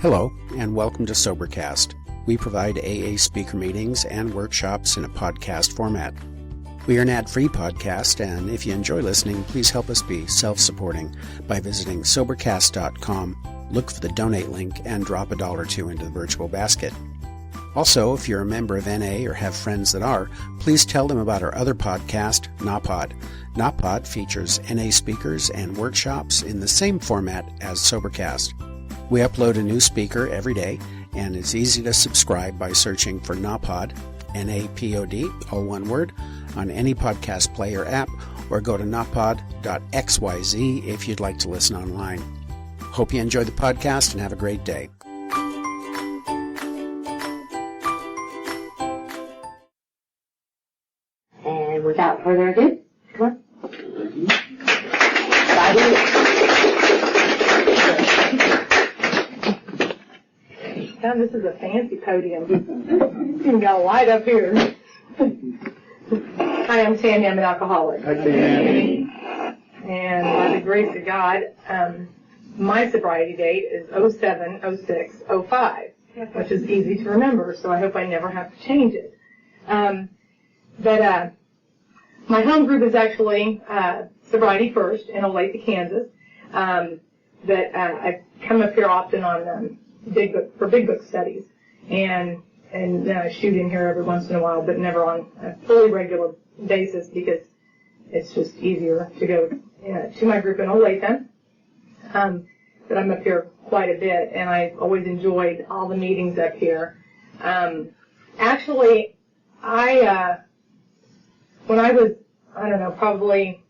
Hello, and welcome to Sobercast. We provide AA speaker meetings and workshops in a podcast format. We are an ad-free podcast, and if you enjoy listening, please help us be self-supporting by visiting Sobercast.com, look for the donate link, and drop $1 or $2 into the virtual basket. Also, if you're a member of NA or have friends that are, please tell them about our other podcast, NAPOD. NAPOD features NA speakers and workshops in the same format as Sobercast. We upload a new speaker every day, and it's easy to subscribe by searching for NAPOD, N-A-P-O-D, all one word, on any podcast player app, or go to napod.xyz if you'd like to listen online. Hope you enjoy the podcast and have a great day. And without further ado, come on. Now this is a fancy podium. You got a light up here. Hi, I'm Tami. I'm an alcoholic. Hi, Tami. And by the grace of God, my sobriety date is 07/06/05, which is easy to remember, so I hope I never have to change it. But my home group is actually Sobriety First in Olathe, Kansas. But I come up here often on Big Book studies, and I shoot in here every once in a while, but never on a fully regular basis because it's just easier to go to my group in Olathe. But I'm up here quite a bit, and I've always enjoyed all the meetings up here. Actually, when I was, probably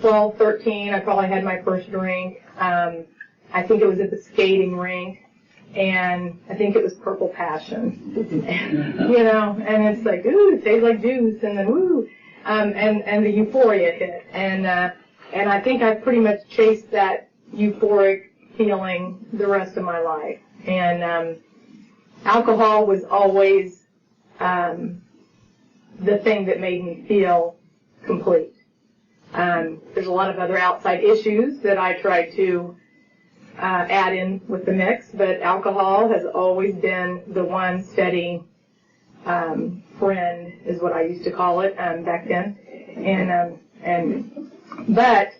12, 13, I probably had my first drink. I think it was at the skating rink, and I think it was Purple Passion. And it's like, ooh, it tastes like juice, and then woo, and the euphoria hit. And I think I pretty much chased that euphoric feeling the rest of my life. And alcohol was always the thing that made me feel complete. There's a lot of other outside issues that I tried to add in with the mix, but alcohol has always been the one steady friend, is what I used to call it back then. But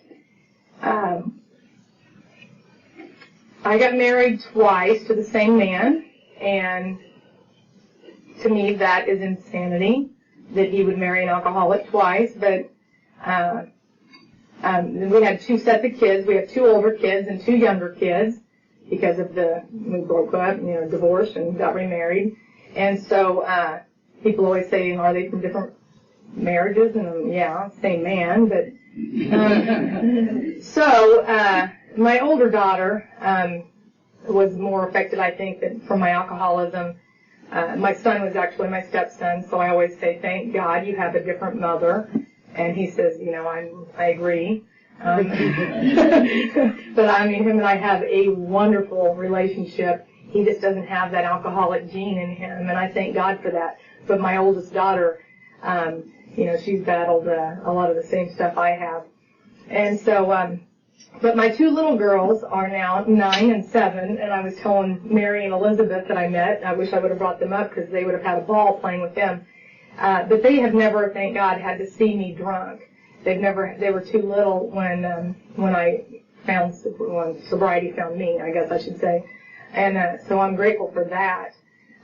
I got married twice to the same man, and to me that is insanity that he would marry an alcoholic twice. But we had two sets of kids. We have two older kids and two younger kids because of we broke up, divorced and got remarried. And so people always say, are they from different marriages? And yeah, same man. But so my older daughter was more affected, I think, from my alcoholism. My son was actually my stepson, so I always say, thank God you have a different mother. And he says, I agree. But him and I have a wonderful relationship. He just doesn't have that alcoholic gene in him, and I thank God for that. But my oldest daughter, she's battled a lot of the same stuff I have. And so, but my two little girls are now 9 and 7, and I was telling Mary and Elizabeth that I met. I wish I would have brought them up because they would have had a ball playing with them. But they have never, thank God, had to see me drunk. They were too little when sobriety found me, I guess I should say. And so I'm grateful for that.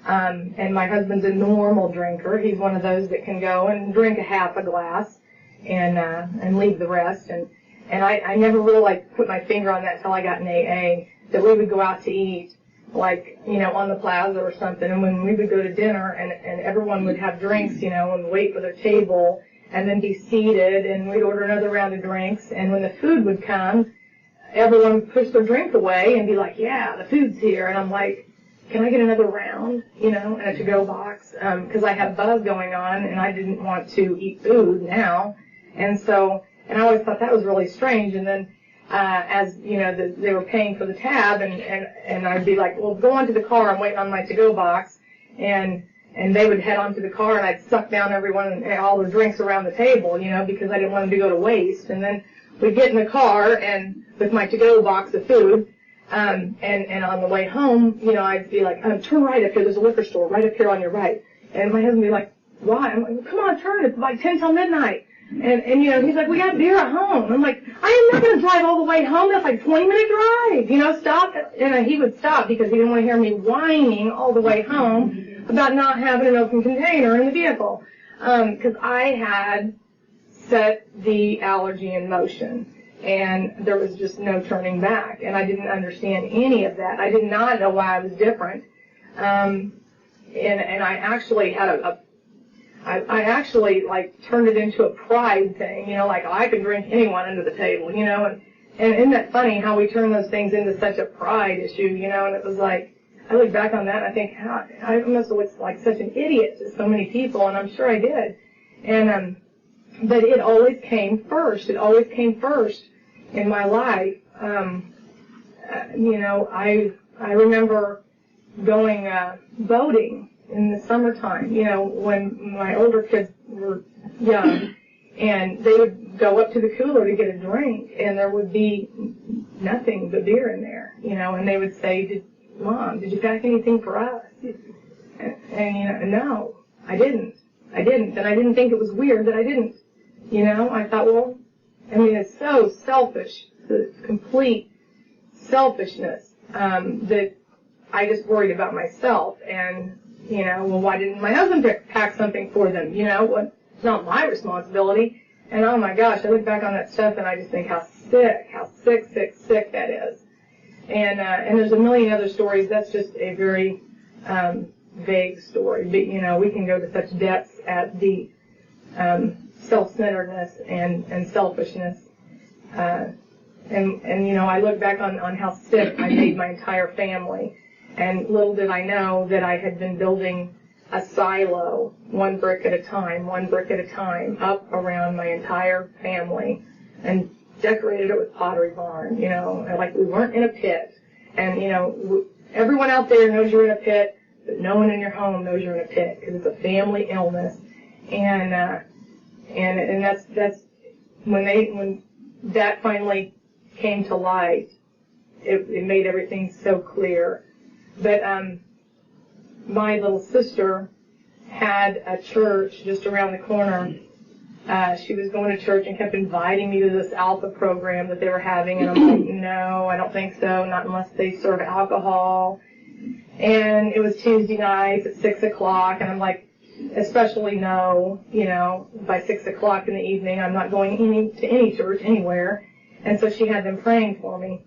And my husband's a normal drinker. He's one of those that can go and drink a half a glass and leave the rest. And I never really put my finger on that until I got in AA, that we would go out to eat, on the plaza or something, and when we would go to dinner and everyone would have drinks, and wait for their table and then be seated, and we'd order another round of drinks, and when the food would come, everyone would push their drink away and be like, yeah, the food's here, and I'm like, can I get another round, in a to-go box, because I had buzz going on, and I didn't want to eat food now, and I always thought that was really strange, and then as they were paying for the tab, and I'd be like, well, go on to the car, I'm waiting on my to-go box, and they would head on to the car, and I'd suck down all the drinks around the table, because I didn't want them to go to waste. And then we'd get in the car, and with my to-go box of food, And on the way home, I'd be like, turn right up here. There's a liquor store right up here on your right. And my husband would be like, why? I'm like, come on, turn. It's like 10 till midnight. And he's like, we got beer at home. I'm like, I am not going to drive all the way home. That's like 20-minute drive. Stop. And he would stop because he didn't want to hear me whining all the way home about not having an open container in the vehicle. Because I had set the allergy in motion. And there was just no turning back. And I didn't understand any of that. I did not know why I was different. And I actually had I actually turned it into a pride thing, like I could drink anyone under the table, and isn't that funny how we turn those things into such a pride issue, and it was like, I look back on that and I think, I must have looked like such an idiot to so many people, and I'm sure I did. And, but it always came first. It always came first in my life. I remember going, boating in the summertime, when my older kids were young, and they would go up to the cooler to get a drink, and there would be nothing but beer in there, and they would say, Mom, did you pack anything for us? And no, I didn't, and I didn't think it was weird that I didn't, I thought, well, it's so selfish, the complete selfishness, that I just worried about myself, and well, why didn't my husband pack something for them? Well, it's not my responsibility. And oh my gosh, I look back on that stuff and I just think how sick that is. And there's a million other stories. That's just a very, vague story. But, we can go to such depths at the, self-centeredness and selfishness. And I look back on how sick I made my entire family. And little did I know that I had been building a silo, one brick at a time, up around my entire family, and decorated it with Pottery Barn, like we weren't in a pit. And, everyone out there knows you're in a pit, but no one in your home knows you're in a pit, because it's a family illness. And that's, when that finally came to light, it made everything so clear. But my little sister had a church just around the corner. She was going to church and kept inviting me to this Alpha program that they were having, and I'm like, no, I don't think so, not unless they serve alcohol. And it was Tuesday nights at 6 o'clock, and I'm like, especially no, by 6 o'clock in the evening, I'm not going to any church anywhere. And so she had them praying for me.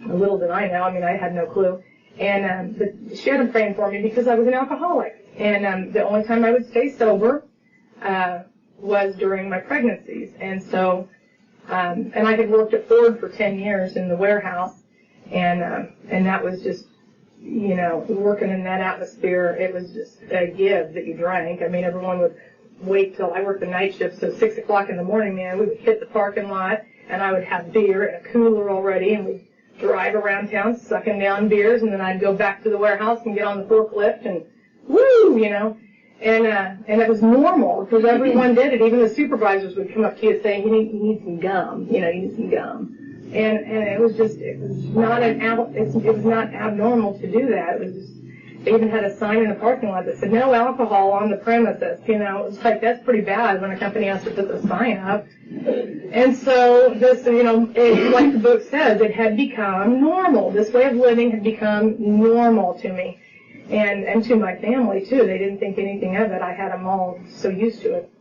Little did I know, I had no clue. And but she had them praying for me because I was an alcoholic. And the only time I would stay sober was during my pregnancies. And so, and I had worked at Ford for 10 years in the warehouse, and that was just, working in that atmosphere, it was just a give that you drank. Everyone would wait till I worked the night shift, so 6 o'clock in the morning, man, we would hit the parking lot, and I would have beer in a cooler already, and we'd drive around town sucking down beers, and then I'd go back to the warehouse and get on the forklift and woo, and it was normal because everyone did it. Even the supervisors would come up to you saying, you need some gum, you need some gum. And it was not abnormal to do that. It was just, they even had a sign in the parking lot that said no alcohol on the premises. It was like, that's pretty bad when a company has to put the sign up. And so this, like the book says, it had become normal. This way of living had become normal to me, and to my family too. They didn't think anything of it. I had them all so used to it.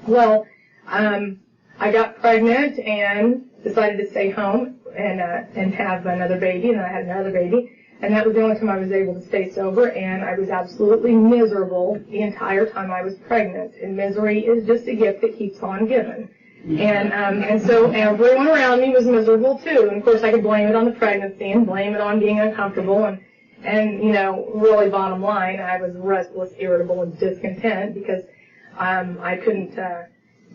Well, I got pregnant and decided to stay home and have another baby, and I had another baby. And that was the only time I was able to stay sober, and I was absolutely miserable the entire time I was pregnant. And misery is just a gift that keeps on giving. And so everyone around me was miserable too. And of course I could blame it on the pregnancy and blame it on being uncomfortable, and really bottom line, I was restless, irritable, and discontent because I couldn't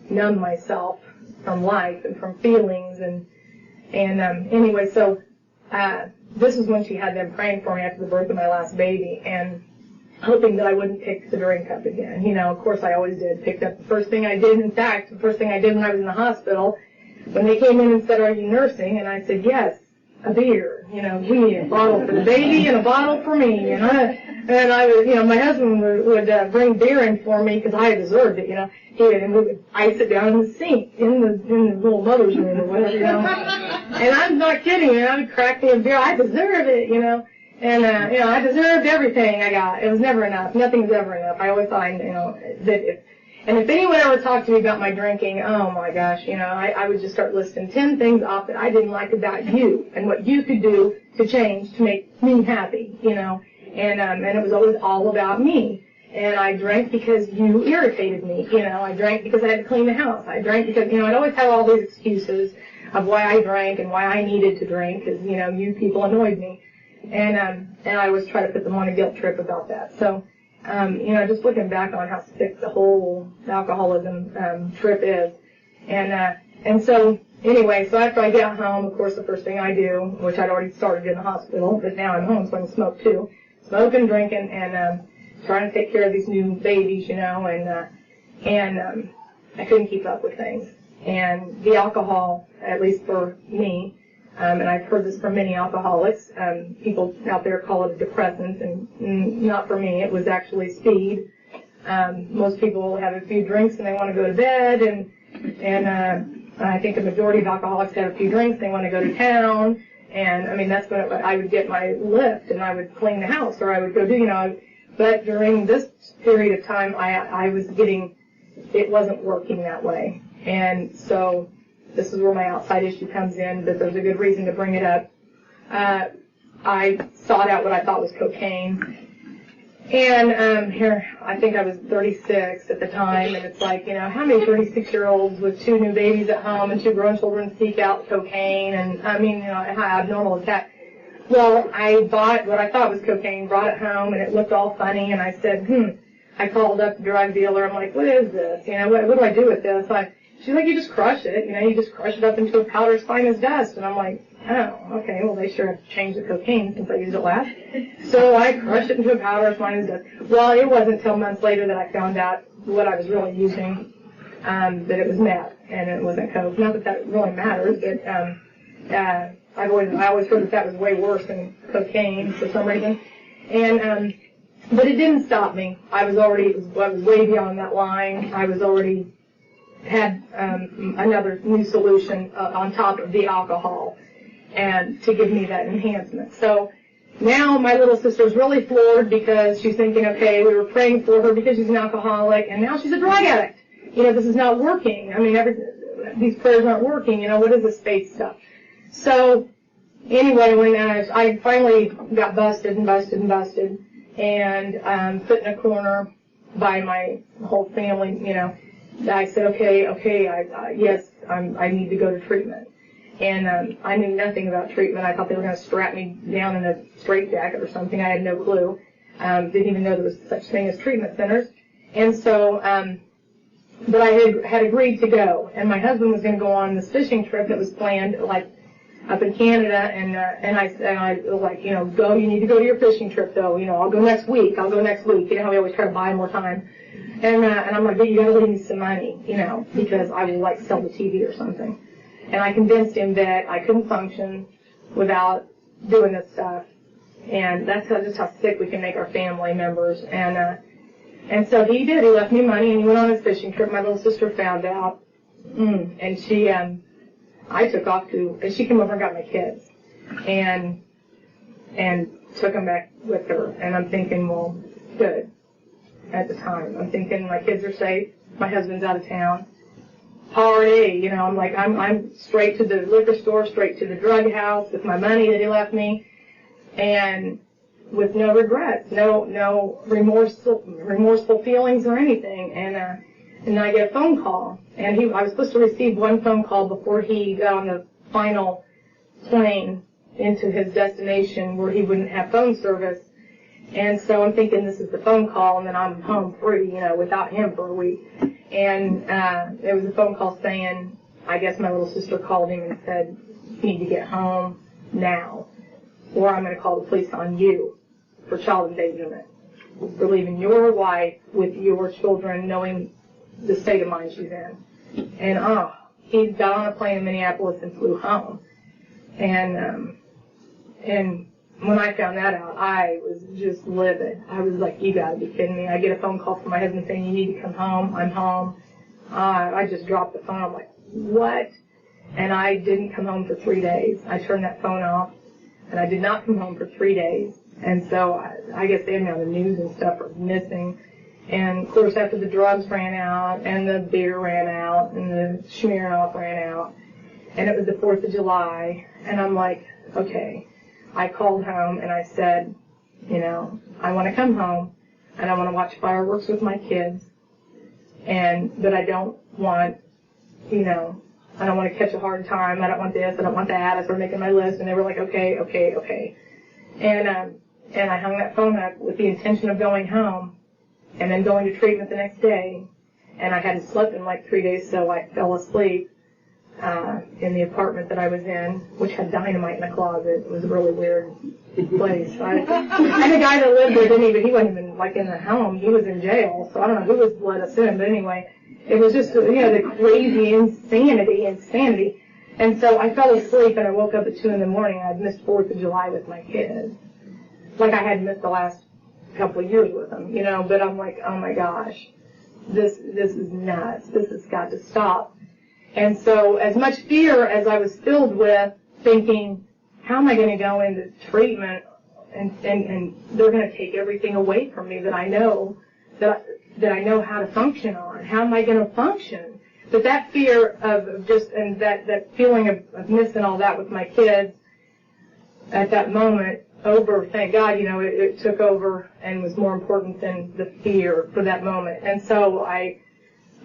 numb myself from life and from feelings, and anyway, so this is when she had them praying for me after the birth of my last baby, and hoping that I wouldn't pick the drink up again. Of course I always did. Picked up the first thing I did. In fact, the first thing I did when I was in the hospital, when they came in and said, are you nursing? And I said, yes. a beer. We need a bottle for the baby and a bottle for me. And I would, my husband would bring beer in for me because I deserved it. He would ice it down in the sink in the little mother's room or whatever. And I'm not kidding. I would crack me a beer. I deserve it. And I deserved everything I got. It was never enough. Nothing's ever enough. I always thought, that if anyone ever talked to me about my drinking, oh my gosh, I would just start listing 10 things off that I didn't like about you and what you could do to change to make me happy, and it was always all about me. And I drank because you irritated me, I drank because I had to clean the house. I drank because, I'd always have all these excuses of why I drank and why I needed to drink because, you people annoyed me. And I always try to put them on a guilt trip about that. So, just looking back on how sick the whole alcoholism trip is. And so anyway, so after I get home, of course, the first thing I do, which I'd already started in the hospital, but now I'm home so I can smoke too. Smoking, drinking, and trying to take care of these new babies, and I couldn't keep up with things. And the alcohol, at least for me, and I've heard this from many alcoholics, people out there call it a depressant, and not for me, it was actually speed. Most people have a few drinks and they want to go to bed, and I think the majority of alcoholics have a few drinks, they want to go to town, and that's when I would get my lift, and I would clean the house, or I would go do, but during this period of time, I was it wasn't working that way, and so this is where my outside issue comes in, but there's a good reason to bring it up. I sought out what I thought was cocaine. And here, I think I was 36 at the time, and it's like, how many 36-year-olds with 2 new babies at home and 2 grown children seek out cocaine? And how abnormal is that? Well, I bought what I thought was cocaine, brought it home, and it looked all funny, and I said, I called up the drug dealer. I'm like, what is this? What do I do with this? She's like, you just crush it. You just crush it up into a powder as fine as dust. And I'm like, oh, okay, well, they sure have to change the cocaine since I used it last. So I crushed it into a powder as fine as dust. Well, it wasn't until months later that I found out what I was really using, that it was meth, and it wasn't coke. Not that really matters, but I always heard that was way worse than cocaine for some reason. And but it didn't stop me. I was way beyond that line. I was already had another new solution on top of the alcohol, and to give me that enhancement. So now my little sister's really floored because she's thinking, okay, we were praying for her because she's an alcoholic, and now she's a drug addict. This is not working. These prayers aren't working. What is this faith stuff? So anyway, when I finally got busted, and put in a corner by my whole family, I said, okay, yes, I need to go to treatment. And I knew nothing about treatment. I thought they were going to strap me down in a straitjacket or something. I had no clue. Didn't even know there was such thing as treatment centers. And so, but I had agreed to go. And my husband was going to go on this fishing trip that was planned, up in Canada, and I was like, go, you need to go to your fishing trip, though, I'll go next week, how we always try to buy more time. And I'm like, but you gotta leave me some money, because I would sell the TV or something. And I convinced him that I couldn't function without doing this stuff. And that's just how sick we can make our family members. And so he did. He left me money and he went on his fishing trip. My little sister found out. And she, I took off and she came over and got my kids. And took them back with her. And I'm thinking, well, good. At the time, I'm thinking my kids are safe. My husband's out of town. Party, I'm like, I'm straight to the liquor store, straight to the drug house with my money that he left me, and with no regrets, no remorseful feelings or anything. And I get a phone call, and I was supposed to receive one phone call before he got on the final plane into his destination where he wouldn't have phone service. And so I'm thinking this is the phone call, and then I'm home free, without him for a week. And there was a phone call saying, I guess my little sister called him and said, you need to get home now, or I'm going to call the police on you for child endangerment, for leaving your wife with your children, knowing the state of mind she's in. And he got on a plane in Minneapolis and flew home. And And when I found that out, I was just livid. I was like, you gotta be kidding me. I get a phone call from my husband saying, you need to come home. I'm home. I just dropped the phone. I'm like, what? And I didn't come home for 3 days. I turned that phone off, and I did not come home for 3 days. And so I guess they had me on the news and stuff for missing. And, of course, after the drugs ran out, and the beer ran out, and the Smirnoff ran out, and it was the 4th of July, and I'm like, okay. I called home, and I said, you know, I want to come home, and I want to watch fireworks with my kids, but I don't want, you know, I don't want to catch a hard time. I don't want this. I don't want that. I started making my list, and they were like, okay. And I hung that phone up with the intention of going home and then going to treatment the next day. And I hadn't slept in like 3 days, so I fell asleep in the apartment that I was in, which had dynamite in the closet. It was a really weird place. And the guy that lived there he wasn't even like in the home. He was in jail, so I don't know who let us in. But anyway, it was just, you know, the crazy insanity. And so I fell asleep, and I woke up at 2 in the morning. I'd missed 4th of July with my kids, like I had missed the last couple of years with them, you know. But I'm like, oh my gosh, this is nuts. This has got to stop. And so as much fear as I was filled with, thinking, how am I going to go into treatment and they're going to take everything away from me that I know how to function on? How am I going to function? But that fear of just, and that feeling of missing all that with my kids at that moment thank God, you know, it took over and was more important than the fear for that moment. And so I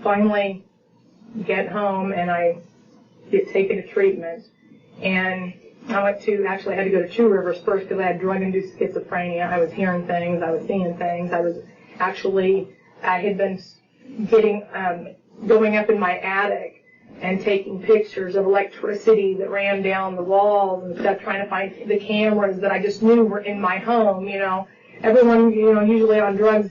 finally get home, and I get taken to treatment. And I had to go to Two Rivers first because I had drug-induced schizophrenia. I was hearing things. I was seeing things. I had been going up in my attic and taking pictures of electricity that ran down the walls and stuff, trying to find the cameras that I just knew were in my home, you know. Everyone, you know, usually on drugs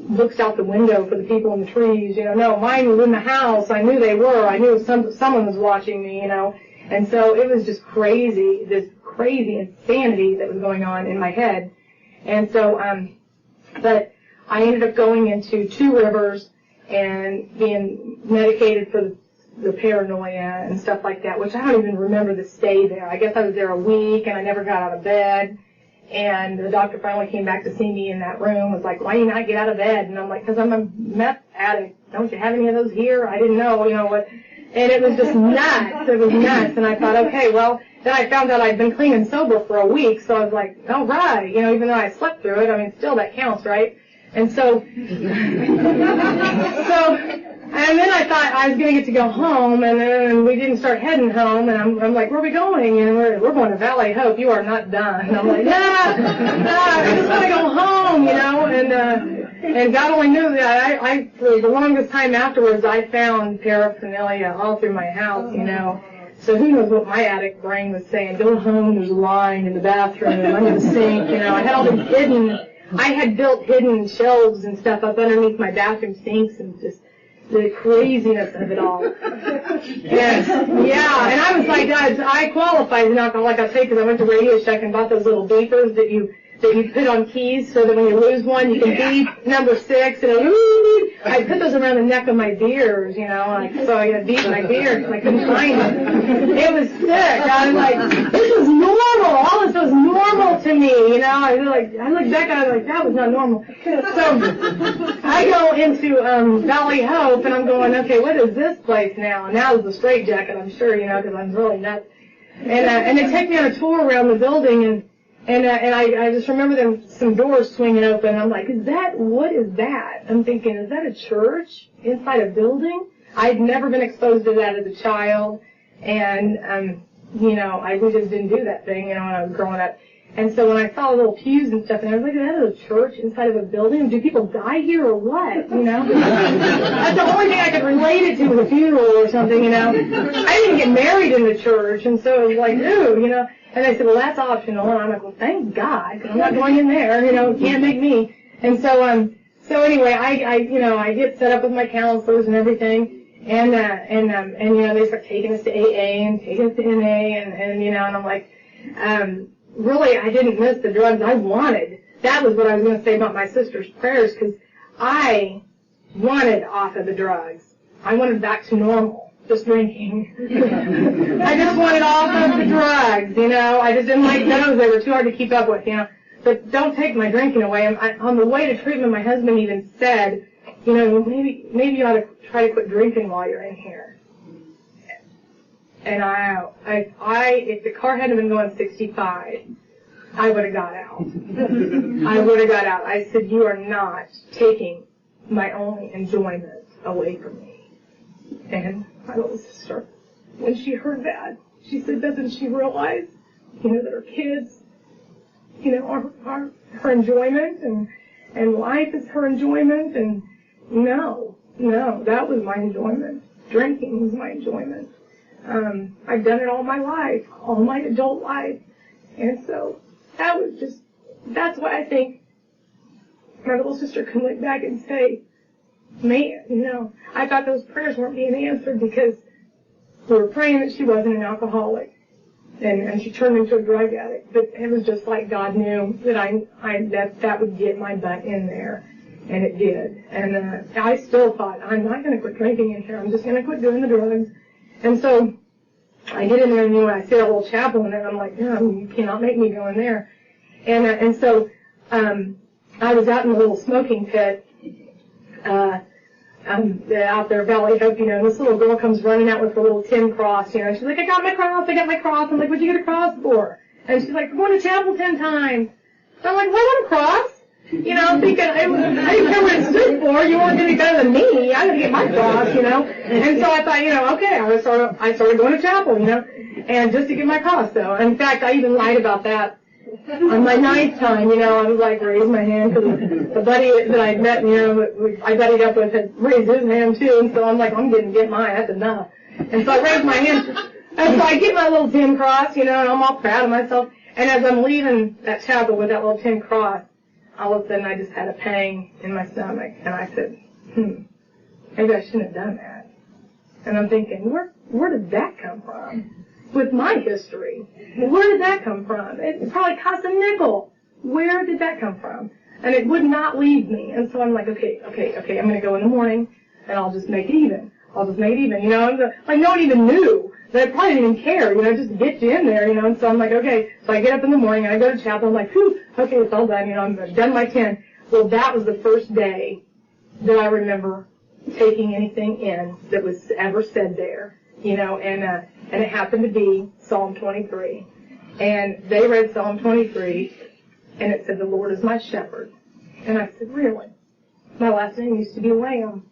looks out the window for the people in the trees, you know. No, mine was in the house. I knew they were. I knew someone was watching me, you know. And so it was just crazy, this crazy insanity that was going on in my head. And so, but I ended up going into Two Rivers and being medicated for the paranoia and stuff like that, which I don't even remember the stay there. I guess I was there a week, and I never got out of bed. And the doctor finally came back to see me in that room, was like, why do you not get out of bed? And I'm like, because I'm a meth addict. Don't you have any of those here? I didn't know, you know what. And it was just nuts. It was nuts. And I thought, okay, well, then I found out I'd been clean and sober for a week, so I was like, all right, you know, even though I slept through it, I mean, still that counts, right? And so, and then I thought I was going to get to go home, and then we didn't start heading home, and I'm like, where are we going? And we're going to Valley Hope. You are not done. And I'm like, I just want to go home, you know, and God only knew that I for the longest time afterwards, I found paraphernalia all through my house, you know. So who knows what my addict brain was saying. Go home, there's a line in the bathroom, under the sink, you know. I had all these I had built hidden shelves and stuff up underneath my bathroom sinks, and just the craziness of it all. Yes, yeah, and I was like, guys, I qualify as an alcoholic, I'll say, because I went to Radio Shack and bought those little beepers that you put on keys so that when you lose one, you can beep number 6, and I put those around the neck of my beers, you know, so I beat my beers, and I couldn't find it. It was sick. I was like, this is normal. All this was normal to me, you know. I looked back and I was like, that was not normal. So I go into Valley Hope, and I'm going, okay, what is this place now? And now it's a straitjacket, I'm sure, you know, because I'm really nuts. And they take me on a tour around the building, and I just remember some doors swinging open. I'm like, what is that? I'm thinking, is that a church inside a building? I'd never been exposed to that as a child, and you know, we just didn't do that thing, you know, when I was growing up. And so when I saw little pews and stuff, and I was like, is that a church inside of a building? Do people die here or what? You know? That's the only thing I could relate it to, was a funeral or something, you know? I didn't get married in the church, and so it was like, ooh, you know? And they said, well, that's optional. And I'm like, well, thank God, because I'm not going in there, you know, can't make me. And so anyway, I get set up with my counselors and everything. And you know, they start taking us to AA and taking us to NA, and you know, and I'm like, really, I didn't miss the drugs. That was what I was going to say about my sister's prayers, because I wanted off of the drugs. I wanted back to normal, just drinking. I just wanted off of the drugs, I just didn't like those. They were too hard to keep up with, But don't take my drinking away. On the way to treatment, my husband even said, maybe you ought to try to quit drinking while you're in here. And if the car hadn't been going 65, I would have got out. I would have got out. I said, you are not taking my only enjoyment away from me. And my little sister, when she heard that, she said, doesn't she realize, that her kids, are her enjoyment, and life is her enjoyment? And no, that was my enjoyment. Drinking was my enjoyment. I've done it all my life, all my adult life. And so that's why I think my little sister can look back and say, man, I thought those prayers weren't being answered because we were praying that she wasn't an alcoholic and she turned into a drug addict. But it was just like God knew that that would get my butt in there. And it did. And I still thought, I'm not going to quit drinking in here. I'm just going to quit doing the drugs. And so I get in there, and I see a little chapel in there. I'm like, you cannot make me go in there. And so I was out in the little smoking pit out there, Valley Hope, and this little girl comes running out with her little tin cross, she's like, I got my cross. I'm like, what'd you get a cross for? And she's like, we're going to chapel 10 times. So I'm like, what a cross? Thinking, I didn't care what it stood for. You weren't going to be better than me. I got to get my cross, And so I thought, okay, I started going to chapel, and just to get my cross, though. In fact, I even lied about that. On my 9th time, I was like, raised my hand, because the buddy that I'd met, I buddied up with had raised his hand too, and so I'm like, I'm going to get mine, that's enough. And so I raised my hand, and so I get my little tin cross, and I'm all proud of myself. And as I'm leaving that chapel with that little tin cross, all of a sudden I just had a pang in my stomach, and I said, maybe I shouldn't have done that. And I'm thinking, where did that come from? With my history, where did that come from? It probably cost a nickel. Where did that come from? And it would not leave me. And so I'm like, okay, I'm going to go in the morning, and I'll just make it even. Like no one even knew. They probably didn't even care, just to get you in there, And so I'm like, okay. So I get up in the morning, and I go to chapel. I'm like, whew, okay, it's all done. I'm done my 10. Well, that was the first day that I remember taking anything in that was ever said there, and it happened to be Psalm 23. And they read Psalm 23, and it said, the Lord is my shepherd. And I said, really? My last name used to be Lamb.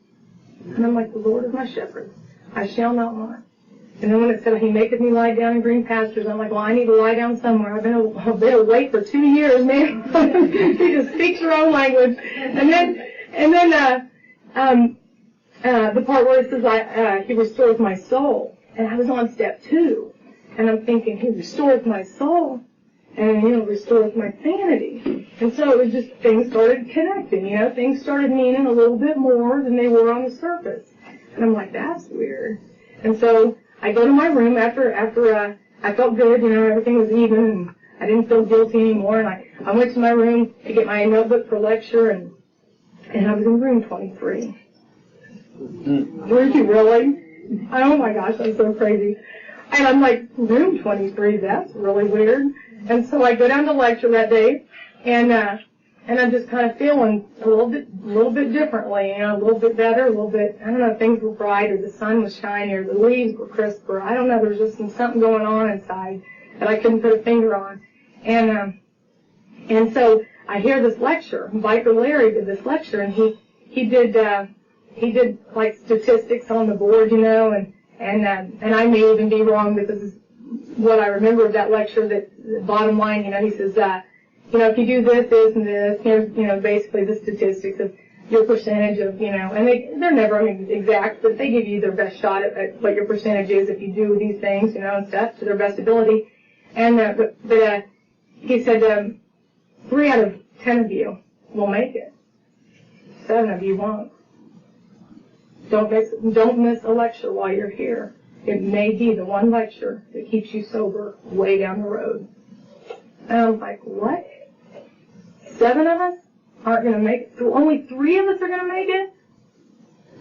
And I'm like, the Lord is my shepherd. I shall not want. And then when it said, he maketh me lie down in green pastures, I'm like, well, I need to lie down somewhere. I've been awake for 2 years, man. He just speaks your own language. And then the part where it says, he restores my soul. And I was on step 2. And I'm thinking, he restores my soul. And, restores my sanity. And so it was just, things started connecting, things started meaning a little bit more than they were on the surface. And I'm like, that's weird. And so I go to my room after I felt good, everything was even, and I didn't feel guilty anymore. And I went to my room to get my notebook for lecture, and I was in room 23. Were you really? Oh my gosh, I'm so crazy. And I'm like, room 23, that's really weird. And so I go down to lecture that day, and I'm just kind of feeling a little bit differently, a little bit better, a little bit, I don't know, things were brighter, the sun was shinier, the leaves were crisper, I don't know, there was just something going on inside that I couldn't put a finger on. And so I hear this lecture, Viper Larry did this lecture, and he did like statistics on the board, and I may even be wrong, but this is what I remember of that lecture, that the bottom line, he says, if you do this, and this, here's, basically the statistics of your percentage of, and they're never exact, but they give you their best shot at what your percentage is if you do these things, and stuff to their best ability. And, but he said, 3 out of 10 of you will make it. 7 of you won't. Don't miss a lecture while you're here. It may be the one lecture that keeps you sober way down the road. And I was like, what? 7 of us aren't going to make it? Only 3 of us are going to make it?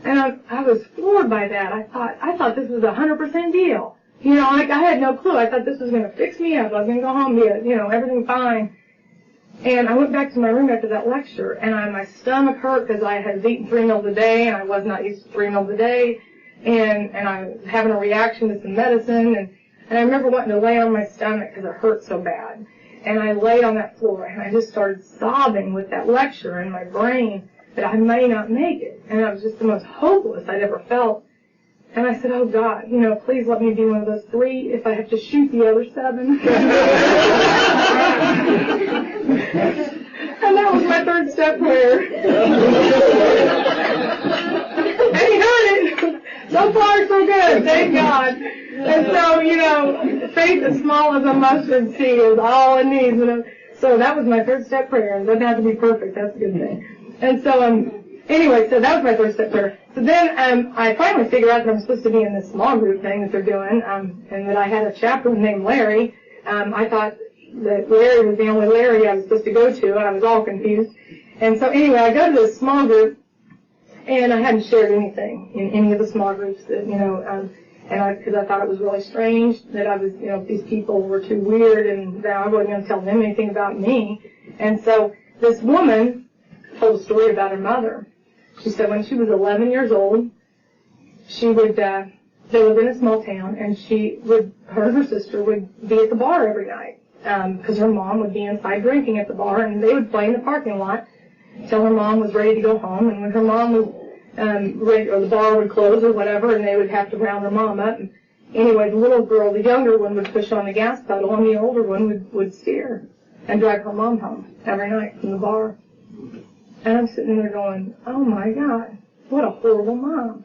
And I was floored by that. I thought this was a 100% deal. You know, I had no clue. I thought this was going to fix me up. I was going to go home and be, everything fine. And I went back to my room after that lecture, and my stomach hurt because I had eaten 3 meals a day, and I was not used to 3 meals a day. And I was having a reaction to some medicine, and I remember wanting to lay on my stomach because it hurt so bad. And I laid on that floor, and I just started sobbing with that lecture in my brain that I may not make it. And it was just the most hopeless I'd ever felt. And I said, oh, God, please let me be one of those 3 if I have to shoot the other 7. And that was my 3rd step prayer. And he heard it. So far, so good. Thank God. And so, faith as small as a mustard seed is all it needs. So that was my 3rd step prayer. It doesn't have to be perfect. That's a good thing. And so, anyway, so that was my 3rd step prayer. So then I finally figured out that I'm supposed to be in this small group thing that they're doing, and that I had a chaplain named Larry. I thought that Larry was the only Larry I was supposed to go to, and I was all confused. And so anyway, I go to this small group, and I hadn't shared anything in any of the small groups that, because I thought it was really strange that I was, these people were too weird and that I wasn't going to tell them anything about me. And so this woman told a story about her mother. She said when she was 11 years old, she would, they lived in a small town, and her and her sister would be at the bar every night, because her mom would be inside drinking at the bar, and they would play in the parking lot until her mom was ready to go home. And when her mom was ready, or the bar would close or whatever, and they would have to round her mom up. And anyway, the little girl, the younger one, would push on the gas pedal, and the older one would steer and drive her mom home every night from the bar. And I'm sitting there going, oh my God, what a horrible mom.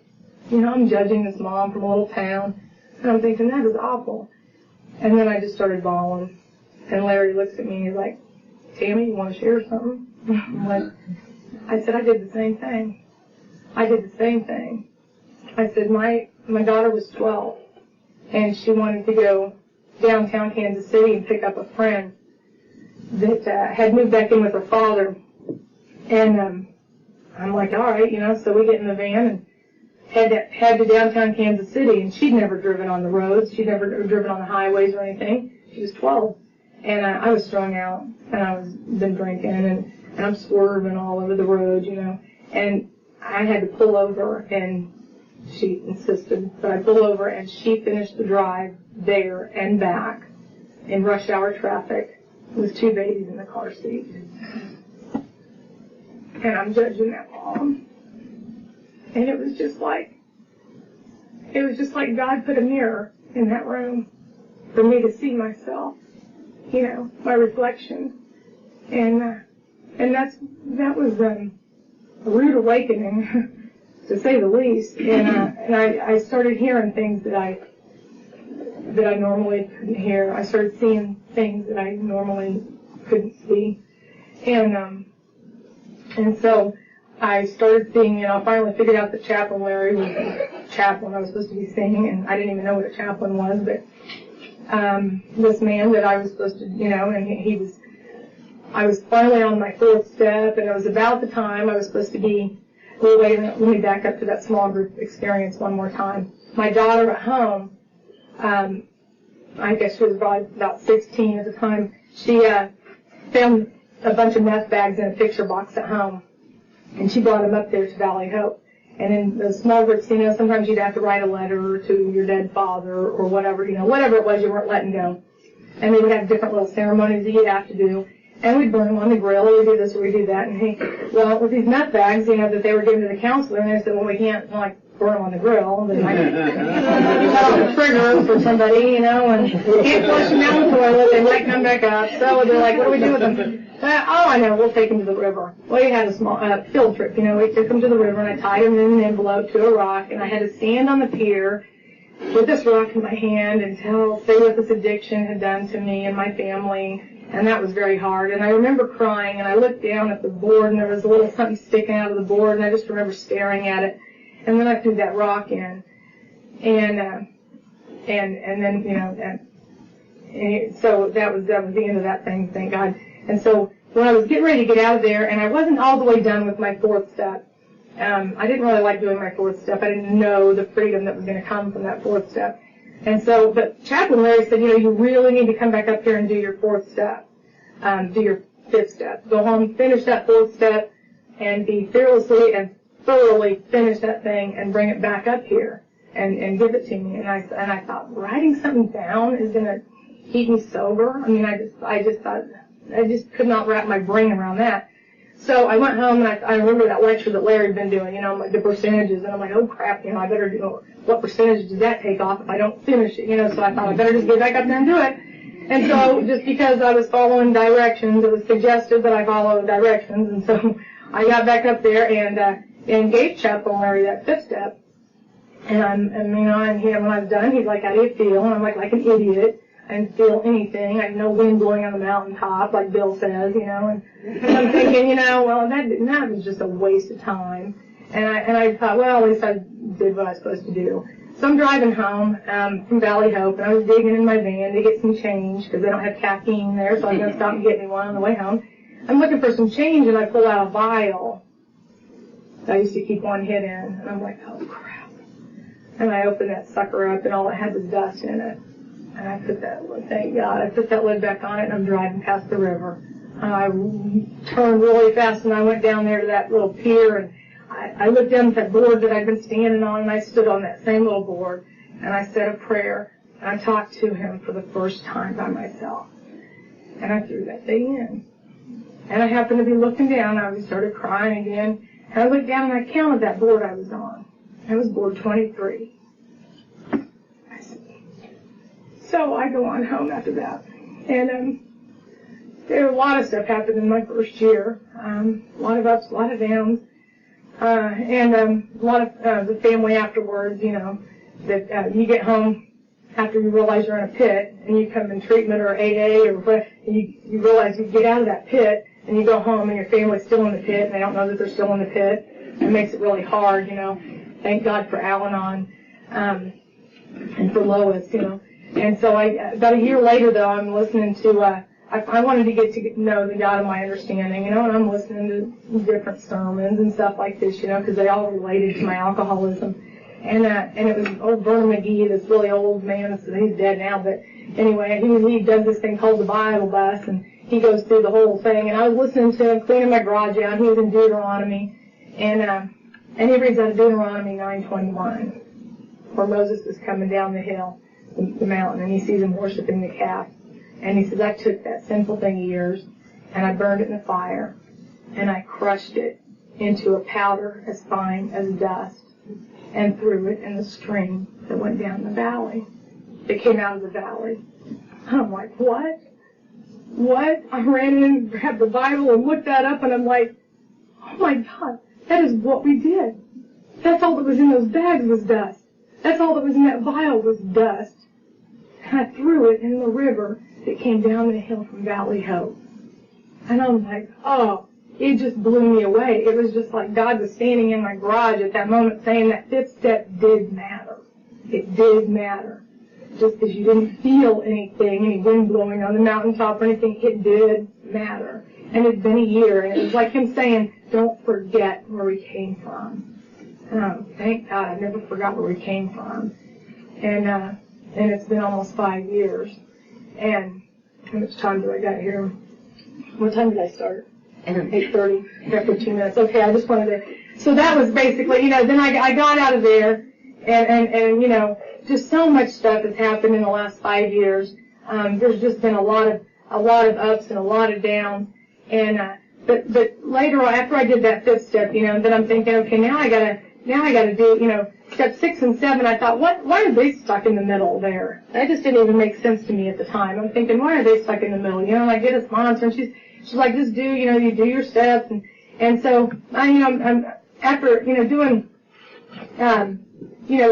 I'm judging this mom from a little town, and I'm thinking, that is awful. And then I just started bawling. And Larry looks at me and he's like, Tammy, you want to share something? I said, I did the same thing. I said, my daughter was 12, and she wanted to go downtown Kansas City and pick up a friend that had moved back in with her father. And I'm like, all right, so we get in the van and head to downtown Kansas City, and she'd never driven on the roads. She'd never driven on the highways or anything. She was 12. And I was strung out, and I was been drinking, and I'm swerving all over the road, And I had to pull over, and she insisted that I pull over, and she finished the drive there and back in rush hour traffic with 2 babies in the car seat. And I'm judging that mom. And it was just like God put a mirror in that room for me to see myself, my reflection. And that was a rude awakening, to say the least. And I started hearing things that I normally couldn't hear. I started seeing things that I normally couldn't see. And so I started seeing, I finally figured out that Chaplain Larry was a chaplain I was supposed to be seeing, and I didn't even know what a chaplain was, but this man that I was supposed to, and I was finally on my 4th step, and it was about the time I was supposed to be, well, wait a minute, let me back up to that small group experience one more time. My daughter at home, I guess she was probably about 16 at the time, she found a bunch of meth bags in a picture box at home, and she brought them up there to Valley Hope. And in the small groups, sometimes you'd have to write a letter to your dead father or whatever, whatever it was you weren't letting go. And they would have different little ceremonies that you'd have to do. And we'd burn them on the grill, or we'd do this, or we'd do that. And with these nut bags, that they were given to the counselor, and they said, well, we can't, burn them on the grill. They might cut off the trigger for somebody, and can't flush them down the toilet. They might come back up. So they're like, what do we do with them? I know, we'll take them to the river. Well, we had a small field trip, we took them to the river, and I tied them in an envelope to a rock, and I had to stand on the pier with this rock in my hand and say what this addiction had done to me and my family, and that was very hard. And I remember crying, and I looked down at the board, and there was a little something sticking out of the board, and I just remember staring at it, and then I threw that rock in, and then, so that was the end of that thing, thank God. And so when I was getting ready to get out of there, and I wasn't all the way done with my 4th step, I didn't really like doing my 4th step. I didn't know the freedom that was going to come from that 4th step. And so, but Chaplain Larry said, you really need to come back up here and do your 4th step, do your 5th step. Go home, finish that 4th step, and be fearlessly and thoroughly finish that thing and bring it back up here and give it to me. And I thought, writing something down is going to keep me sober. I mean, I just thought, I just could not wrap my brain around that. So I went home, and I remember that lecture that Larry had been doing, like the percentages, and I'm like, oh crap, I better do, what percentage does that take off if I don't finish it, so I thought I better just get back up there and do it. And so just because I was following directions, it was suggested that I follow directions, and so I got back up there and gave Chaplain Larry that 5th step. And when I was done, he's like, how do you feel? And I'm like an idiot. I didn't feel anything. I had no wind blowing on the mountaintop, like Bill says, and I'm thinking, well, that was just a waste of time. And I thought, well, at least I did what I was supposed to do. So I'm driving home from Valley Hope, and I was digging in my van to get some change, because they don't have caffeine there, so I'm going to stop and get me one on the way home. I'm looking for some change, and I pull out a vial that I used to keep one hit in, and I'm like, oh, crap. And I opened that sucker up, and all it had was dust in it. And I put thank God, I put that lid back on it, and I'm driving past the river. And I turned really fast, and I went down there to that little pier, and I looked down at that board that I'd been standing on, and I stood on that same little board, and I said a prayer, and I talked to him for the first time by myself. And I threw that thing in. And I happened to be looking down, and I started crying again, and I looked down, and I counted that board I was on. It was board 23. So I go on home after that. And there a lot of stuff happened in my first year. A lot of ups, a lot of downs. And a lot of the family afterwards, that you get home after you realize you're in a pit, and you come in treatment or AA or what, and you realize you get out of that pit, and you go home and your family's still in the pit, and they don't know that they're still in the pit. It makes it really hard, Thank God for Al-Anon, and for Lois, And so about a year later, though, I'm listening to, I wanted to get to know the God of my understanding, and I'm listening to different sermons and stuff like this, because they all related to my alcoholism. And it was old Vernon McGee, this really old man, he's dead now, but anyway, he does this thing called the Bible Bus, and he goes through the whole thing, and I was listening to him, cleaning my garage out, and he was in Deuteronomy, and he reads out of Deuteronomy 9:21, where Moses is coming down the hill, the mountain, and he sees him worshiping the calf. And he says, I took that sinful thing of yours, and I burned it in the fire, and I crushed it into a powder as fine as dust, and threw it in the stream that went down the valley. It came out of the valley. I'm like, what? What? I ran in and grabbed the Bible and looked that up, and I'm like, oh my God, that is what we did. That's all that was in those bags was dust. That's all that was in that vial was dust. And I threw it in the river that came down the hill from Valley Hope. And I'm like, oh, it just blew me away. It was just like God was standing in my garage at that moment saying that 5th step did matter. It did matter. Just because you didn't feel anything, any wind blowing on the mountaintop or anything, it did matter. And it's been a year, and it was like him saying, don't forget where we came from. Thank God I never forgot where we came from. And it's been almost 5 years. And how much time do I got here? What time did I start? 8:30. Got 15 minutes. Okay, I just wanted to. So that was basically, then I got out of there, and just so much stuff has happened in the last 5 years. There's just been a lot of ups and a lot of downs. And but later on, after I did that 5th step, then I'm thinking, okay, now I gotta do, step 6 and 7. I thought, why are they stuck in the middle there? That just didn't even make sense to me at the time. I'm thinking, why are they stuck in the middle? And I get a sponsor, and she's like, just do, you do your steps, and so I'm after, doing,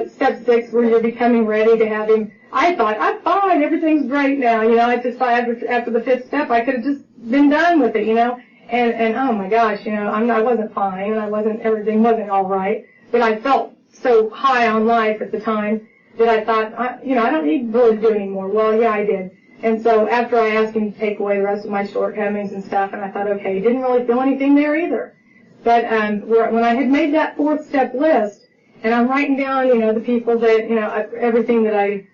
step 6 where you're becoming ready to have him. I thought, I'm fine, everything's great now, I just thought after the 5th step, I could have just been done with it, and oh my gosh, I wasn't fine, and everything wasn't all right, but I felt so high on life at the time that I thought, I don't need really to do anymore. Well, yeah, I did. And so after I asked him to take away the rest of my shortcomings and stuff, and I thought, okay, didn't really feel anything there either. But when I had made that 4th-step list, and I'm writing down, the people that, everything that I,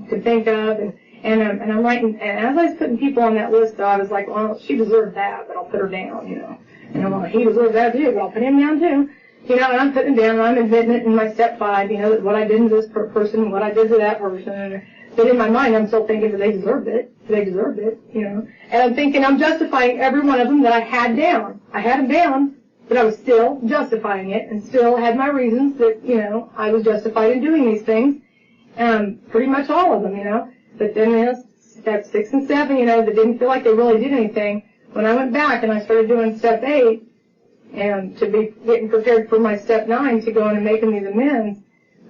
could think of, and I'm writing, and as I was putting people on that list, though, I was like, well, she deserved that, but I'll put her down, And I'm like, he deserves that too, but I'll put him down too. And I'm putting it down, and I'm admitting it in my step 5, what I did to this person, what I did to that person. But in my mind, I'm still thinking that they deserved it. They deserved it, And I'm thinking I'm justifying every one of them that I had down. I had them down, but I was still justifying it and still had my reasons that, I was justified in doing these things. Pretty much all of them, But then step 6 and 7, that didn't feel like they really did anything. When I went back and I started doing step 8, and to be getting prepared for my step 9 to go in and making these amends,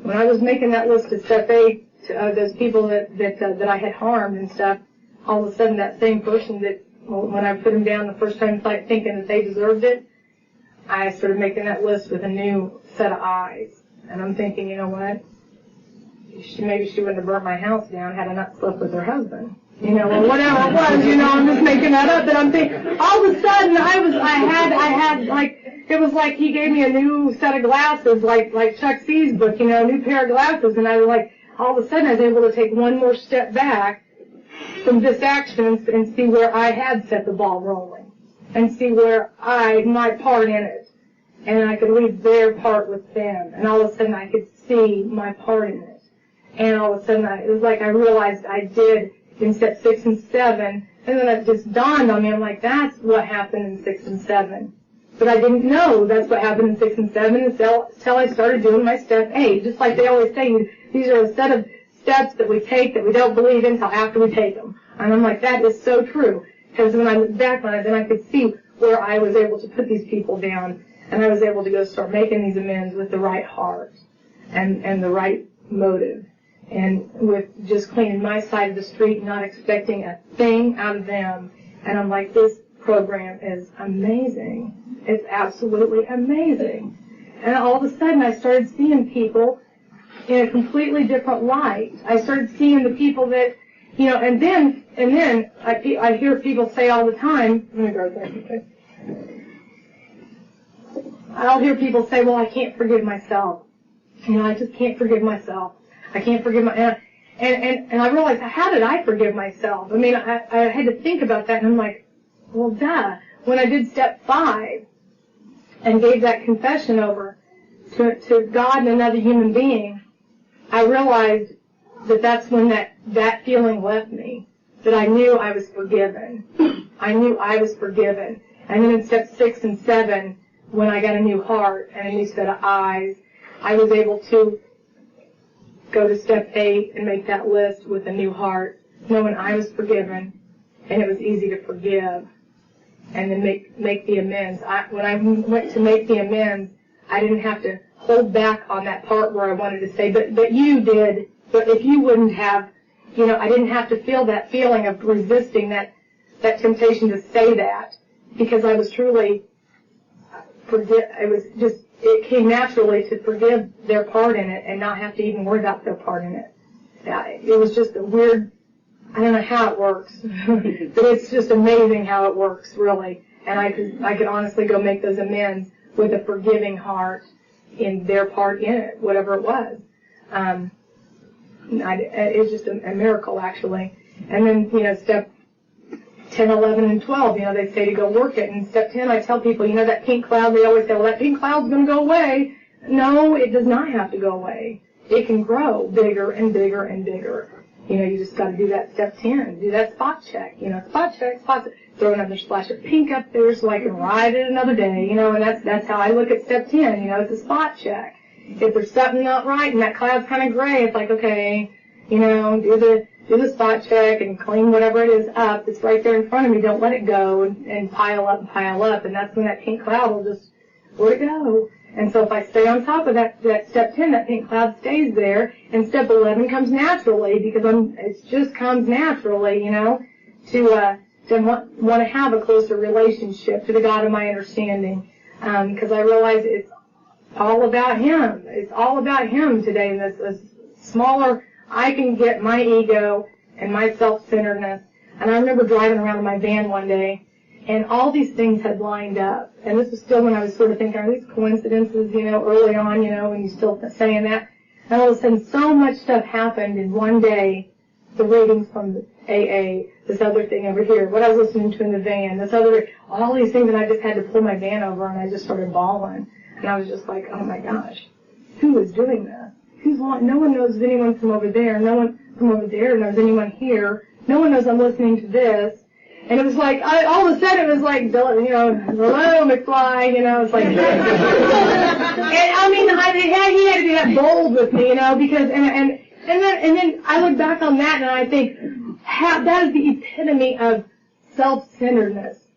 when I was making that list of step 8, those people that I had harmed and stuff, all of a sudden that same person that, when I put them down the first time thinking that they deserved it, I started making that list with a new set of eyes. And I'm thinking, you know what? Maybe she wouldn't have burnt my house down had I not slept with her husband. Or whatever it was, I'm just making that up. But I'm thinking, all of a sudden it was like he gave me a new set of glasses, like Chuck C's book, a new pair of glasses. And I was like, all of a sudden I was able to take one more step back from this action and see where I had set the ball rolling. And see where my part in it. And I could leave their part with them. And all of a sudden I could see my part in it. And all of a sudden it was like I realized I did in step 6 and 7. And then it just dawned on me. I'm like, that's what happened in 6 and 7. But I didn't know that's what happened in 6 and 7 until I started doing my step 8. Just like they always say, these are a set of steps that we take that we don't believe in until after we take them. And I'm like, that is so true. Because when I look back on it, then I could see where I was able to put these people down, and I was able to go start making these amends with the right heart and the right motive, and with just cleaning my side of the street, not expecting a thing out of them. And I'm like, this program is amazing. It's absolutely amazing. And all of a sudden, I started seeing people in a completely different light. I started seeing the people that, and then I hear people say all the time, let me go there, okay? I'll hear people say, well, I can't forgive myself. I just can't forgive myself. I can't forgive and I realized, how did I forgive myself? I mean, I had to think about that, and I'm like, well, duh. When I did step 5 and gave that confession over to God and another human being, I realized that that's when that feeling left me, that I knew I was forgiven. I knew I was forgiven. And then in step 6 and 7, when I got a new heart and a new set of eyes, I was able to go to step 8 and make that list with a new heart, knowing I was forgiven, and it was easy to forgive, and then make the amends. When I went to make the amends, I didn't have to hold back on that part where I wanted to say, but you did, but if you wouldn't have, I didn't have to feel that feeling of resisting that temptation to say that, because I was truly it came naturally to forgive their part in it and not have to even worry about their part in it. It was just a weird, I don't know how it works, but it's just amazing how it works, really. And I could honestly go make those amends with a forgiving heart in their part in it, whatever it was. It was just a miracle, actually. And then, step 10, 11, and 12, they say to go work it. And step 10, I tell people, that pink cloud, they always say, well, that pink cloud's going to go away. No, it does not have to go away. It can grow bigger and bigger and bigger. You just got to do that step 10, do that spot check. Spot check, throw another splash of pink up there so I can ride it another day. And that's how I look at step 10. It's a spot check. If there's something not right and that cloud's kind of gray, it's like, okay, do the spot check and clean whatever it is up. It's right there in front of me. Don't let it go and pile up and pile up. And that's when that pink cloud will just, where'd it go? And so if I stay on top of that step 10, that pink cloud stays there. And step 11 comes naturally because it just comes naturally, to want to have a closer relationship to the God of my understanding. Because I realize it's all about Him. It's all about Him today. And this smaller, I can get my ego and my self-centeredness. And I remember driving around in my van one day, and all these things had lined up. And this was still when I was sort of thinking, are these coincidences, early on, when you're still saying that. And all of a sudden, so much stuff happened in one day. The readings from the AA, this other thing over here, what I was listening to in the van, this other, all these things, and I just had to pull my van over, and I just started bawling. And I was just like, oh my gosh, who is doing this? No one knows anyone from over there. No one from over there knows anyone here. No one knows I'm listening to this. And it was like, all of a sudden it was like, hello, McFly, it's like, and I mean, he had to be that bold with me, because, and then I look back on that and I think, that is the epitome of self-centeredness.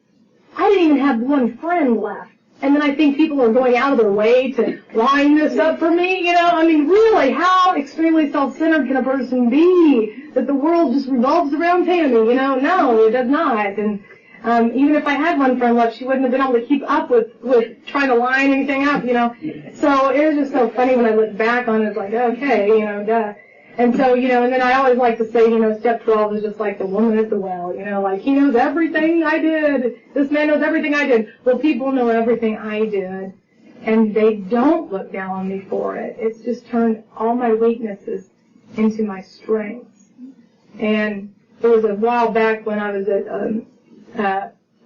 I didn't even have one friend left. And then I think people are going out of their way to line this up for me, I mean, really, how extremely self-centered can a person be that the world just revolves around Tami, No, it does not. And even if I had one friend left, she wouldn't have been able to keep up with trying to line anything up, So it was just so funny when I look back on it, it's like, okay, duh. And so, and then I always like to say, step 12 is just like the woman at the well, like he knows everything I did. This man knows everything I did. Well, people know everything I did, and they don't look down on me for it. It's just turned all my weaknesses into my strengths. And there was a while back when I was at,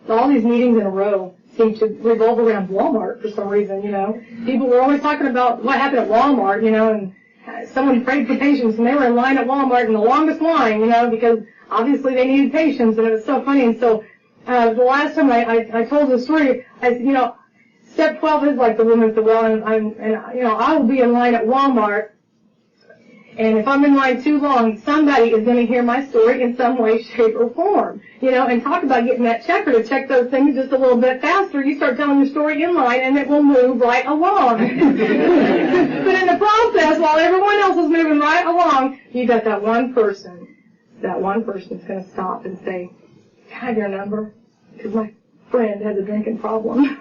all these meetings in a row seemed to revolve around Walmart for some reason, People were always talking about what happened at Walmart, and someone prayed for patients, and they were in line at Walmart in the longest line, because obviously they needed patients, and it was so funny. And so the last time I told the story, I said, step 12 is like the woman at the well, and I will be in line at Walmart, and if I'm in line too long, somebody is going to hear my story in some way, shape, or form, and talk about getting that checker to check those things just a little bit faster. You start telling your story in line, and it will move right along. But in the process, while everyone else is moving right along, you got that one person. That one person's going to stop and say, "Can I have your number? Because my friend has a drinking problem."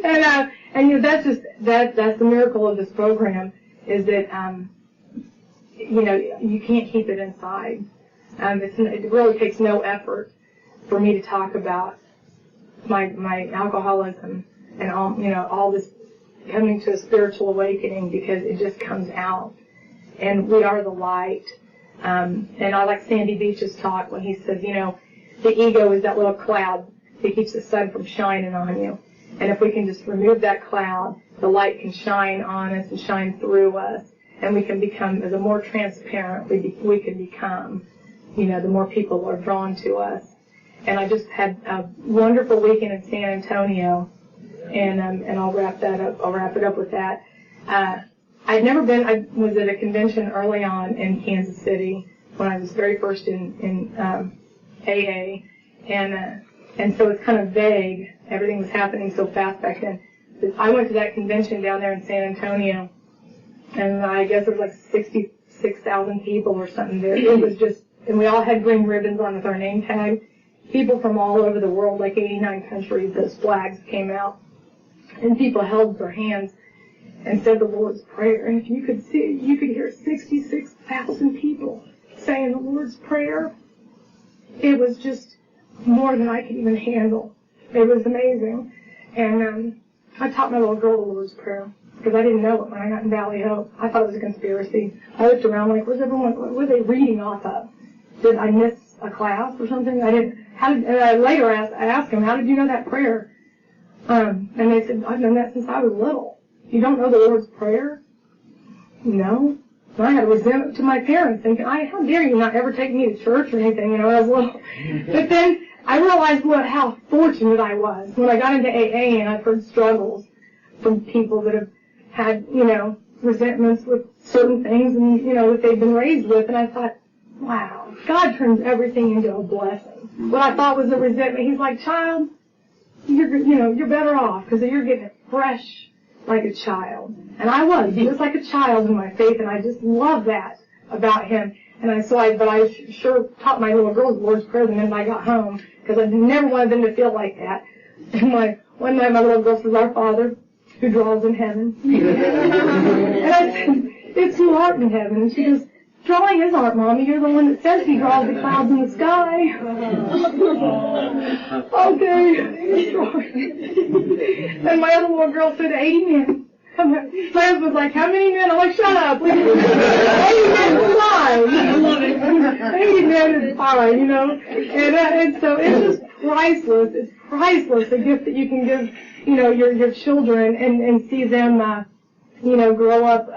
And that's just that's the miracle of this program, is that you can't keep it inside. It really takes no effort for me to talk about my alcoholism and all this coming to a spiritual awakening, because it just comes out. And we are the light. And I like Sandy Beach's talk when he says, the ego is that little cloud that keeps the sun from shining on you. And if we can just remove that cloud, the light can shine on us and shine through us. And we can become, the more transparent we can become, the more people are drawn to us. And I just had a wonderful weekend in San Antonio, and I'll wrap it up with that. I'd never been, I was at a convention early on in Kansas City when I was very first in AA, and so it's kind of vague. Everything was happening so fast back then. But I went to that convention down there in San Antonio, and I guess there was like 66,000 people or something there. It was just, and we all had green ribbons on with our name tag. People from all over the world, like 89 countries, those flags came out, and people held their hands and said the Lord's Prayer. And if you could see, you could hear 66,000 people saying the Lord's Prayer. It was just more than I could even handle. It was amazing. And I taught my little girl the Lord's Prayer, because I didn't know it when I got in Valley Hope. I thought it was a conspiracy. I looked around like, where's everyone, what were they reading off of? Did I miss a class or something? And I later asked them, how did you know that prayer? And they said, I've known that since I was little. You don't know the Lord's Prayer? No. And I had a resentment to my parents, thinking, how dare you not ever take me to church or anything, when I was little. But then I realized how fortunate I was when I got into AA, and I've heard struggles from people that have had, resentments with certain things and, that they've been raised with. And I thought, wow, God turns everything into a blessing. What I thought was a resentment, He's like, child, you're better off, because you're getting it fresh like a child. And I was just like a child in my faith, and I just love that about Him. And I sure taught my little girls the Lord's Prayer the minute I got home, because I never wanted them to feel like that. And one night my little girl says, Our Father, who dwells in heaven. And I said, it's who art in heaven. And she goes, drawing his art, Mommy. You're the one that says he draws the clouds in the sky. Okay. And my other little girl said 80 men. My husband's like, how many men? I'm like, shut up. 80 men is fine. I love it. 80 men is fine, you know. And so it's just priceless. It's priceless, the gift that you can give, you know, your children and see them, you know, grow up,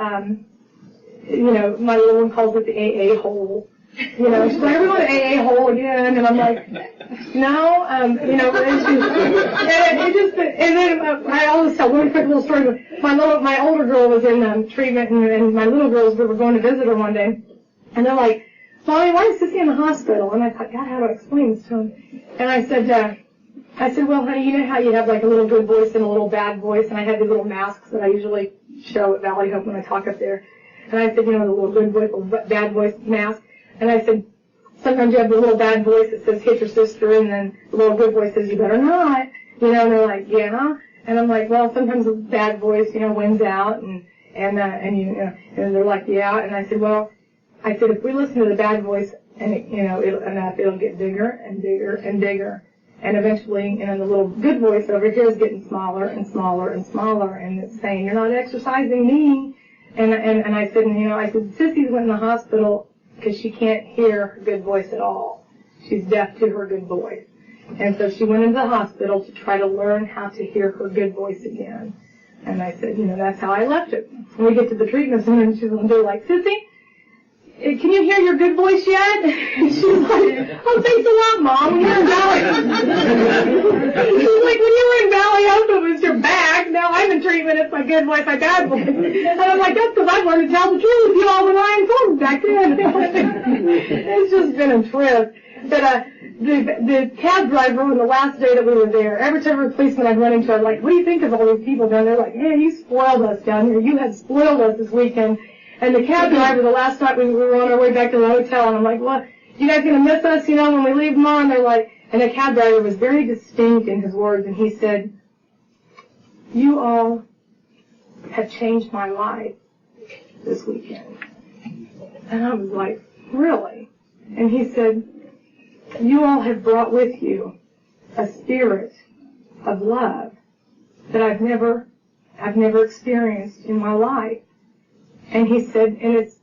you know, my little one calls it the AA hole. You know, she's like, everyone AA hole again, and I'm like, no, you know, and then I always tell one quick little story. My older girl was in treatment, and my little girls were going to visit her one day, and they're like, Mommy, why is Sissy in the hospital? And I thought, God, how do I explain this to them? And I said, well, honey, you know how you have like a little good voice and a little bad voice, and I had these little masks that I usually show at Valley Hope when I talk up there. And I said, you know, the little good voice, the bad voice mask. And I said, sometimes you have the little bad voice that says, hit your sister, and then the little good voice says, you better not. You know, and they're like, yeah. And I'm like, well, sometimes the bad voice, you know, wins out, and you know, and they're like, yeah. And I said, well, if we listen to the bad voice, and it, you know, it'll get bigger and bigger and bigger. And eventually, you know, the little good voice over here is getting smaller and smaller and smaller, and it's saying, you're not exercising me. And I said, you know, Sissy's went in the hospital because she can't hear her good voice at all. She's deaf to her good voice. And so she went into the hospital to try to learn how to hear her good voice again. And I said, you know, that's how I left it. When we get to the treatment center, and they're like, Sissy, can you hear your good voice yet? And she's like, oh, thanks a lot, Mom. When you were in Valley. She's like, when you were in Valley Hope, it was your back. Now I'm in treatment, it's my good voice, my bad voice. And I'm like, that's because I've learned to tell the truth, you know, when I informed back then. It's just been a trip. But the cab driver on the last day that we were there, every time a policeman I'd run into, I'd like, what do you think of all these people down there? Like, man, you spoiled us down here. You had spoiled us this weekend. And the cab driver, the last night we were on our way back to the hotel, and I'm like, well, you guys gonna miss us, you know, when we leave, Mom? And they're like, and the cab driver was very distinct in his words, and he said, you all have changed my life this weekend. And I was like, really? And he said, you all have brought with you a spirit of love that I've never experienced in my life. And he said, and it's,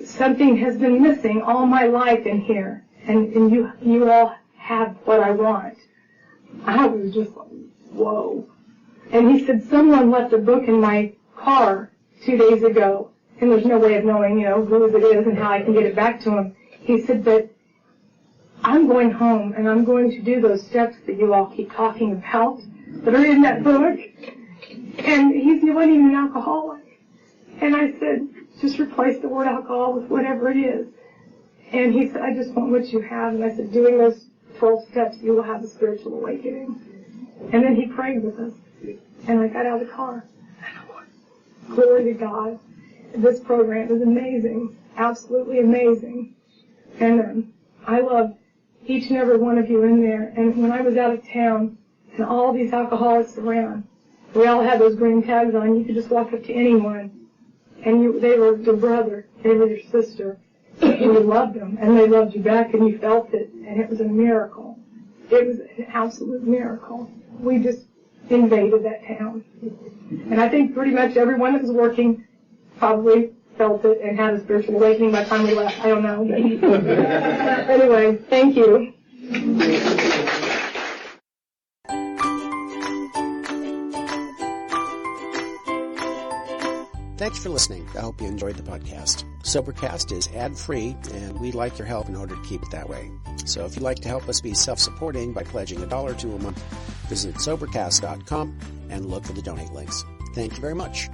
something has been missing all my life in here, and you all have what I want. I was just like, whoa. And he said, someone left a book in my car 2 days ago, and there's no way of knowing, you know, who it is and how I can get it back to him. He said, but I'm going home, and I'm going to do those steps that you all keep talking about that are in that book. And he wasn't even an alcoholic. And I said, just replace the word alcohol with whatever it is. And he said, I just want what you have. And I said, doing those 12 steps, you will have a spiritual awakening. And then he prayed with us. And I got out of the car. Glory to God. This program is amazing. Absolutely amazing. And I love each and every one of you in there. And when I was out of town, and all these alcoholics around, we all had those green tags on. You could just walk up to anyone. And they were your brother, they were your sister, and you loved them, and they loved you back, and you felt it, and it was a miracle. It was an absolute miracle. We just invaded that town. And I think pretty much everyone that was working probably felt it and had a spiritual awakening by the time we left. I don't know. But anyway, thank you. Thanks for listening. I hope you enjoyed the podcast. Sobercast is ad-free, and we'd like your help in order to keep it that way. So if you'd like to help us be self-supporting by pledging $1 or $2 a month, visit Sobercast.com and look for the donate links. Thank you very much.